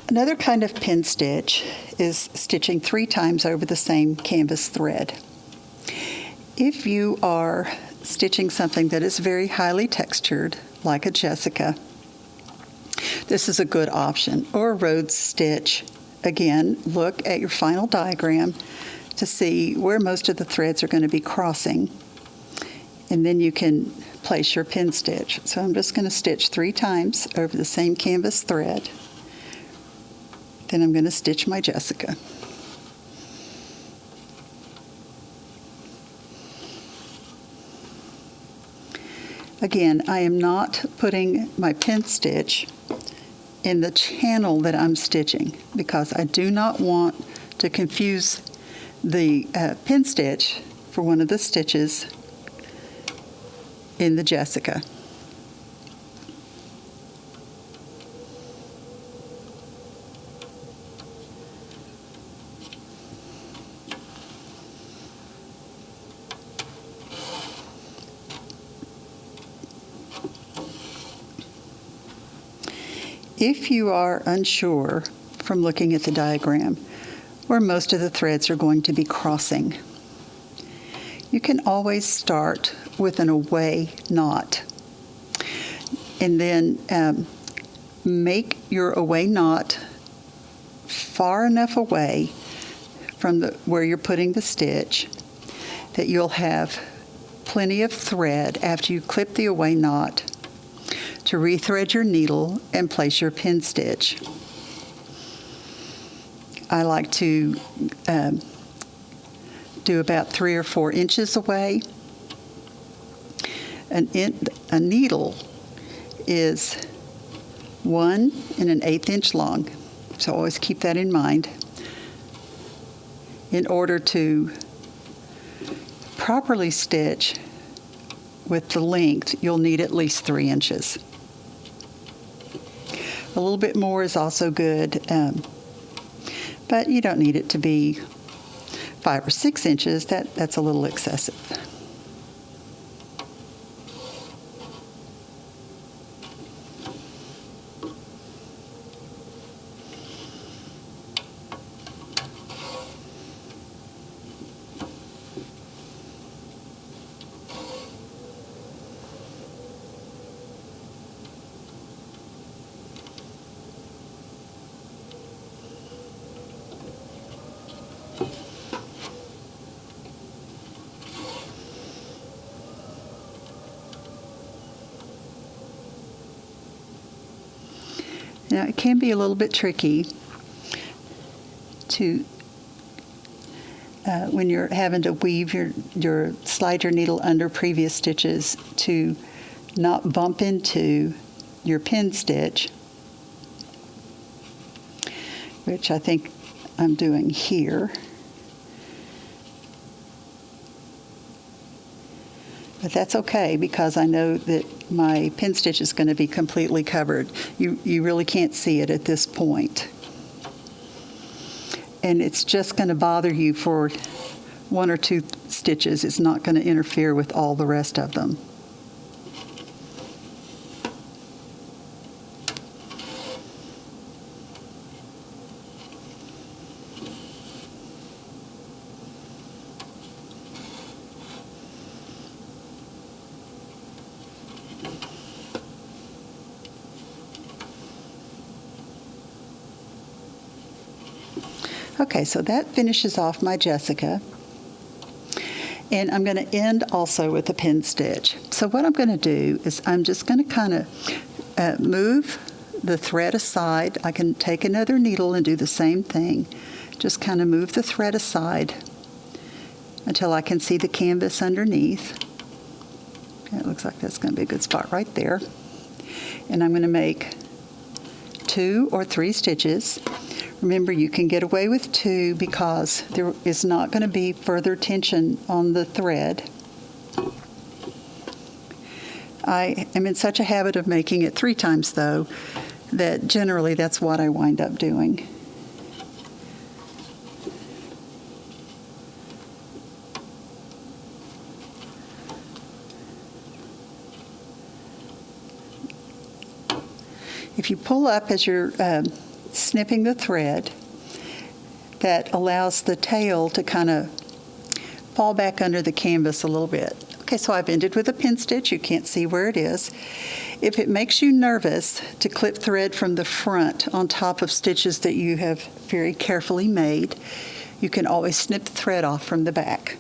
Another kind of pin stitch is stitching 3 times over the same canvas thread. If you are stitching something that is very highly textured, like a Jessica, this is a good option. Or a Rhodes stitch. Again, look at your final diagram to see where most of the threads are going to be crossing, and then you can place your pin stitch. So I'm just going to stitch 3 times over the same canvas thread. Then I'm going to stitch my Jessica. Again, I am not putting my pin stitch in the channel that I'm stitching because I do not want to confuse the pin stitch for one of the stitches in the Jessica. If you are unsure from looking at the diagram where most of the threads are going to be crossing, you can always start with an away knot and then make your away knot far enough away from where you're putting the stitch that you'll have plenty of thread after you clip the away knot to rethread your needle and place your pin stitch. I like to do about 3 or 4 inches away. A needle is 1 1/8 inch long, so always keep that in mind. In order to properly stitch with the length, you'll need at least 3 inches. A little bit more is also good, but you don't need it to be 5 or 6 inches. That's a little excessive. Now, it can be a little bit tricky to, when you're having to weave slide your needle under previous stitches to not bump into your pin stitch, which I think I'm doing here. But that's okay because I know that my pin stitch is going to be completely covered. You really can't see it at this point. And it's just going to bother you for 1 or 2 stitches. It's not going to interfere with all the rest of them. Okay, so that finishes off my Jessica. And I'm going to end also with a pin stitch. So what I'm going to do is I'm just going to kind of move the thread aside. I can take another needle and do the same thing. Just kind of move the thread aside until I can see the canvas underneath. It looks like that's going to be a good spot right there. And I'm going to make 2 or 3 stitches. Remember, you can get away with 2 because there is not going to be further tension on the thread. I am in such a habit of making it 3 times, though, that generally that's what I wind up doing. If you pull up as you're snipping the thread that allows the tail to kind of fall back under the canvas a little bit. Okay, so I've ended with a pin stitch. You can't see where it is. If it makes you nervous to clip thread from the front on top of stitches that you have very carefully made, you can always snip the thread off from the back.